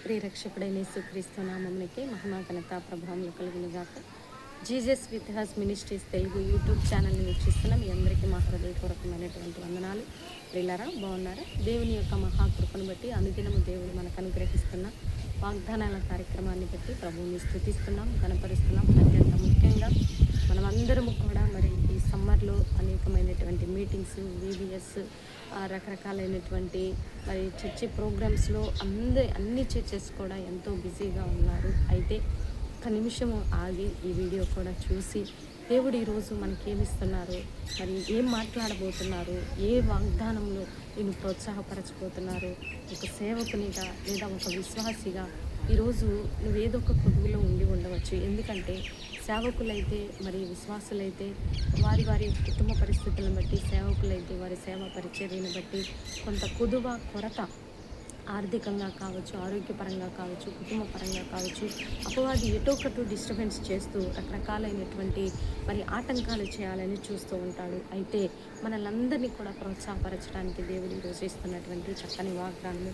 ప్రియరక్షకుడైన యేసుక్రీస్తు నామమునకే మహిమ ఘనత ప్రభావములు కలుగునుగాక. Jesus with has ministries Telugu YouTube ఛానల్ని వీక్షిస్తున్న మీ అందరికీ మా హృదయపూర్వకమైనటువంటి వందనాలు. ప్రియులారా, బాగున్నారా? దేవుని యొక్క మహాకృపను బట్టి అనుదినము దేవుడు మనకు అనుగ్రహిస్తున్న వాగ్దానాల కార్యక్రమాన్ని బట్టి ప్రభువుని స్తుతిస్తున్నాం, కనపరుస్తున్నాం. అత్యంత ముఖ్యంగా మనమందరము కూడా మరి ఈ సమ్మర్లో అనేకమైనటువంటి మీటింగ్స్, వివిఎస్, రకరకాలైనటువంటి మరి చర్చి ప్రోగ్రామ్స్లో అన్ని చర్చెస్ కూడా ఎంతో బిజీగా ఉన్నారు. అయితే ఒక నిమిషము ఆగి ఈ వీడియో కూడా చూసి దేవుడు ఈరోజు మనకేమిస్తున్నారు, మరి ఏం మాట్లాడబోతున్నారు, ఏ వాగ్దానంలో నేను ప్రోత్సాహపరచబోతున్నారు, ఒక సేవకునిగా లేదా ఒక విశ్వాసిగా ఈరోజు నువ్వేదో ఒక కొదువులో ఉండి ఉండవచ్చు. ఎందుకంటే సేవకులైతే మరి విశ్వాసులైతే వారి వారి కుటుంబ పరిస్థితులను బట్టి, సేవకులైతే వారి సేవా పరిచర్యను బట్టి కొంత కొదువ కొరత ఆర్థికంగా కావచ్చు, ఆరోగ్యపరంగా కావచ్చు, కుటుంబ పరంగా కావచ్చు, అపవాది ఎటోకటు డిస్టర్బెన్స్ చేస్తూ రకరకాలైనటువంటి మరి ఆటంకాలు చేయాలని చూస్తూ ఉంటాడు. అయితే మనలందరినీ కూడా ప్రోత్సాహపరచడానికి దేవుడు ఈరోజు ఇస్తున్నటువంటి చక్కని వాగ్దానము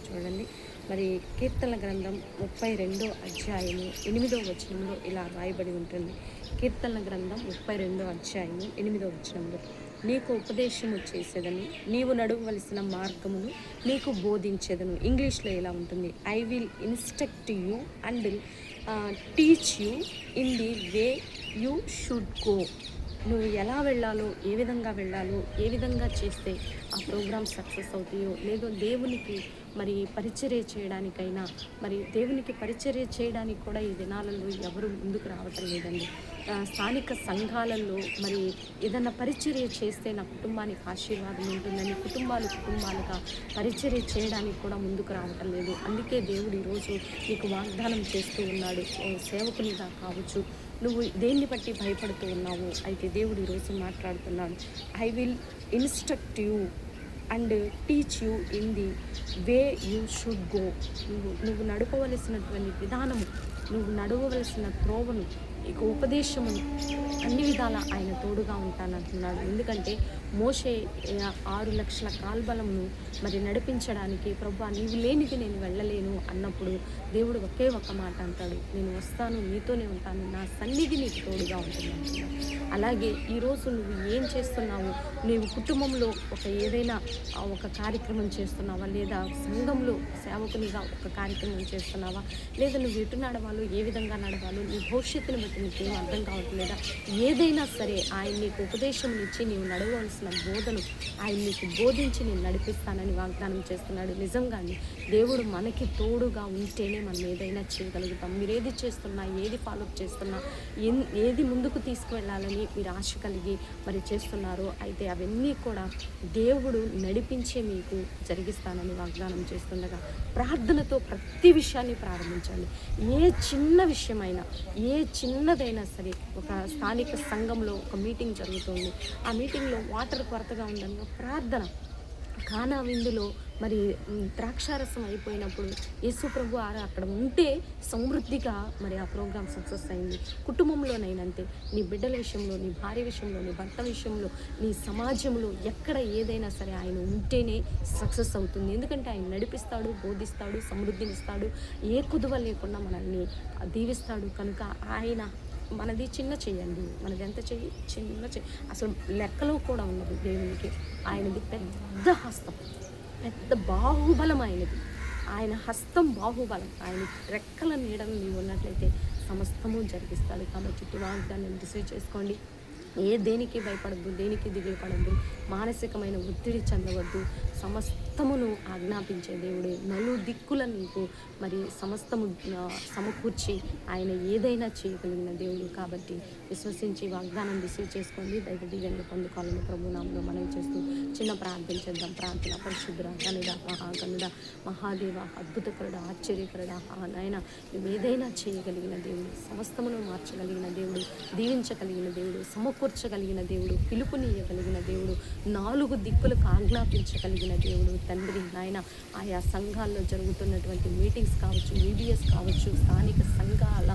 చూడండి. మరి కీర్తనల గ్రంథం 32వ అధ్యాయము 8వ వచనంలో ఇలా రాయబడి ఉంటుంది. కీర్తనల గ్రంథం 32వ అధ్యాయము 8వ వచనంలో, నీకు ఉపదేశము చేసేదను, నీవు నడవవలసిన మార్గమును నీకు బోధించేదను. ఇంగ్లీష్లో ఇలా ఉంటుంది, I will instruct you and teach you in the way you should go. నువ్వు ఎలా వెళ్ళాలో, ఏ విధంగా వెళ్ళాలో, ఏ విధంగా చేస్తే ఆ ప్రోగ్రామ్ సక్సెస్ అవుతాయో, లేదో దేవునికి మరి పరిచర్య చేయడానికైనా, మరి దేవునికి పరిచర్య చేయడానికి కూడా ఈ దినాలలో ఎవరు ముందుకు రావటం లేదండి. స్థానిక సంఘాలలో మరి ఏదన్నా పరిచర్య చేస్తే నా కుటుంబానికి ఆశీర్వాదం ఉంటుందని కుటుంబాలుగా పరిచర్య చేయడానికి కూడా ముందుకు రావటం లేదు. అందుకే దేవుడు ఈరోజు నీకు వాగ్దానం చేస్తూ ఉన్నాడు. సేవకునిగా కావచ్చు, నువ్వు దేన్ని బట్టి భయపడుతూ ఉన్నావు, అయితే దేవుడు ఈరోజు మాట్లాడుతున్నాడు. I will instruct you and teach you in the way you should go. నువ్వు నడపవలసినటువంటి విధానము, నువ్వు నడవవలసిన త్రోవను, ఇక ఉపదేశమును అన్ని విధాల ఆయన తోడుగా ఉంటానంటున్నాడు. ఎందుకంటే మోషే 6 లక్షల కాల్బలమును మరి నడిపించడానికి, ప్రభువా నీవు లేనిది నేను వెళ్ళలేను అన్నప్పుడు దేవుడు ఒకే ఒక మాట అంటాడు, నేను వస్తాను, నీతోనే ఉంటాను, నా సన్నిధి నీకు తోడుగా ఉంటుంది అంటున్నాడు. అలాగే ఈరోజు నువ్వు ఏం చేస్తున్నావు, నీవు కుటుంబంలో ఏదైనా ఒక కార్యక్రమం చేస్తున్నావా, లేదా సంఘంలో సేవకునిగా ఒక కార్యక్రమం చేస్తున్నావా, లేదా నువ్వు ఎటు నడవాలో, ఏ విధంగా నడవాలో, నీ భవిష్యత్తుని బట్టి నీకేం అర్థం కావట్లేదా, ఏదైనా సరే ఆయన నీకు ఉపదేశం ఇచ్చి నీవు నడవలసిన బోధను ఆయన నీకు బోధించి నేను నడిపిస్తానని వాగ్దానం చేస్తున్నాడు. నిజంగానే దేవుడు మనకి తోడుగా ఉంటేనే మనం ఏదైనా చేయగలుగుతాం. మీరు ఏది చేస్తున్నా, ఏది ఫాలోఅప్ చేస్తున్నా, ఏది ముందుకు తీసుకువెళ్ళాలని మీరు ఆశ కలిగి మరి చేస్తున్నారో, అయితే అవన్నీ కూడా దేవుడు నడిపించే మీకు జరిగిస్తానని వాగ్దానం చేస్తుండగా ప్రార్థనతో ప్రతి విషయాన్ని ప్రారంభించండి. ఏ చిన్న విషయమైనా, ఏ చిన్నదైనా సరే, ఒక స్థానిక సంఘంలో ఒక మీటింగ్ జరుగుతుంది, ఆ మీటింగ్లో వాటర్ కొరతగా ఉందన్న ప్రార్థన, కానా విందులో మరి ద్రాక్షారసం అయిపోయినప్పుడు యేసు ప్రభు అక్కడ ఉంటే సమృద్ధిగా మరి ఆ ప్రోగ్రామ్ సక్సెస్ అయింది. కుటుంబంలోనైనంతే, నీ బిడ్డల విషయంలో, నీ భార్య విషయంలో, నీ భర్త విషయంలో, నీ సమాజంలో ఎక్కడ ఏదైనా సరే ఆయన ఉంటేనే సక్సెస్ అవుతుంది. ఎందుకంటే ఆయన నడిపిస్తాడు, బోధిస్తాడు, సమృద్ధినిస్తాడు, ఏ కుదువ లేకుండా మనల్ని దీవిస్తాడు. కనుక ఆయన మనది చిన్న చెయ్యండి, మనది ఎంత చెయ్యి, చిన్న చెయ్యి, అసలు లెక్కలో కూడా ఉన్నది దేవునికి. ఆయనది పెద్ద హస్తం, పెద్ద బాహుబలం ఆయనది. ఆయన హస్తం బాహుబలం. ఆయన రెక్కల నీడను నీవు ఉన్నట్లయితే సమస్తము జరిగిస్తాడు. కాబట్టి వాగ్దాన్ని రిసీవ్ చేసుకోండి. దేనికి భయపడద్దు, దేనికి దిగులు పడద్దు, మానసికమైన ఒత్తిడి చెందవద్దు. సమస్తమును ఆజ్ఞాపించే దేవుడే, నలుదిక్కుల నీకు మరి సమస్తము సమకూర్చి ఆయన ఏదైనా చేయగలిగిన దేవుడు. కాబట్టి విశ్వసించి వాగ్దానం రిసీవ్ చేసుకోండి. దైవ దీవెనలు పొందుకోవాలని ప్రభు నామములో మనవి చేస్తూ చిన్న ప్రార్థన చేద్దాం. ప్రార్థన. పరిశుద్ధుడ, ఘనుడ, మహాగణుడ, మహాదేవ, అద్భుతకరుడ, ఆశ్చర్యకరుడ, నాయన నువ్వు ఏదైనా చేయగలిగిన దేవుడు, సమస్తమును మార్చగలిగిన దేవుడు, దీవించగలిగిన దేవుడు, సమకూర్చగలిగిన సమకూర్చగలిగిన దేవుడు, పిలుపునియగలిగిన దేవుడు, 4 దిక్కులకు ఆజ్ఞాపించగలిగిన దేవుడు తండ్రి. నాయన ఆయా సంఘాల్లో జరుగుతున్నటువంటి మీటింగ్స్ కావచ్చు, ఈబీఎస్ కావచ్చు, స్థానిక సంఘాల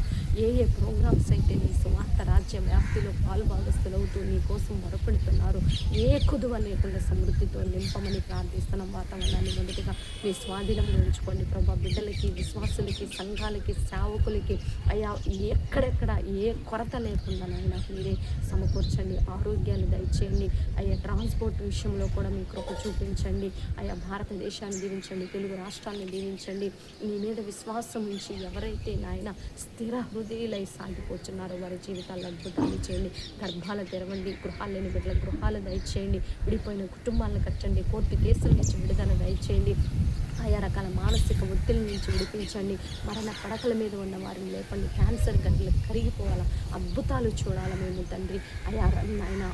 ఏ ప్రోగ్రామ్స్ అయితే నీ సువార్త రాజ్య వ్యాప్తిలో పాలుభాగస్తులవుతూ నీ కోసం మొరపెడుతున్నారు, ఏ కుదువ లేకుండా సమృద్ధితో నింపమని ప్రార్థిస్తున్నాం. వాతావరణాన్ని మొదటిగా మీ స్వాధీనంలో ఉంచుకోండి ప్రభా. బిడ్డలకి, విశ్వాసులకి, సంఘాలకి, సేవకులకి అయ్యా ఎక్కడెక్కడ ఏ కొరత లేకుండా నాయన మీరే సమకూర్చండి. ఆరోగ్యాలు దయచేయండి అయ్యా. ట్రాన్స్పోర్ట్ విషయంలో కూడా మీ కృప చూపించండి అయ్యా. భారతదేశాన్ని దీవించండి, తెలుగు రాష్ట్రాన్ని దీవించండి. నీ మీద విశ్వాసం ఉంచి ఎవరైతే నాయన స్థిర హృదయులై సాగిపోతున్నారో వారి జీవితాల్లో అద్భుతాలు చేయండి. గర్భాలు తెరవండి, గృహాలు లేని బిడ్డల గృహాలు దయచేయండి. విడిపోయిన కుటుంబాలను కట్టండి. కోర్టు కేసుల నుంచి విడుదల దయచేయండి. ఆయా రకాల మానసిక ఒత్తిడి నుంచి విడిపించండి. మరణ పడకల మీద ఉన్న వారిని లేపండి. క్యాన్సర్ గడ్డలు కరిగిపోవాలా, అద్భుతాలు చూడాలి మేము తండ్రి. ఆయా ఆయన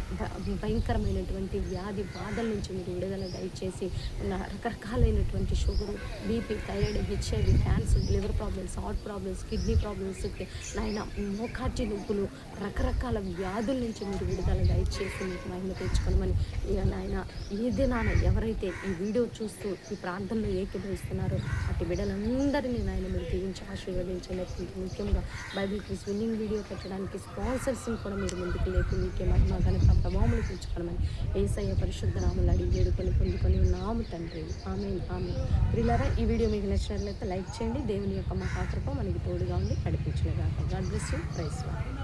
భయంకరమైనటువంటి వ్యాధి బాధల నుంచి మీరు విడుదల దయచేసి ఉన్న రకరకాలైనటువంటి sugar, BP, thyroid, HIV, cancer, liver problems, heart problems, kidney problems, నాయన మోకాటి నొప్పులు, రకరకాల వ్యాధుల నుంచి మీరు విడుదల దయచేసి మీకు మహిమ తెచ్చుకోమని నాయన. ఏదే నాన్న ఎవరైతే ఈ వీడియో చూస్తూ ఈ ప్రార్థనలో ఏకీభవిస్తున్నారో అటు బిడ్డలందరినీ నాయన మీరు దీవించి ఆశీర్వదించండి. ముఖ్యంగా బైబిల్ క్విజ్ విన్నింగ్ వీడియో పెట్టడానికి స్పాన్సర్స్ని కూడా మీరు ముందుకు లేపి మీకే మహిమ ఘనత ప్రభావములు తెచ్చుకోమని యేసయ్య పరిశుద్ధ నామములో అడిగి వేడుకొని పొందుకొని ఉన్నాము తండ్రి. ఆమేన్, ఆమేన్. ప్రియులారా, ఈ వీడియో మీకు నచ్చినట్లయితే లైక్ చేయండి. దేవుని యొక్క మహాకృప మనకి తోడుగా ఉండి నడిపించునుగాక. God bless you. Praise lord.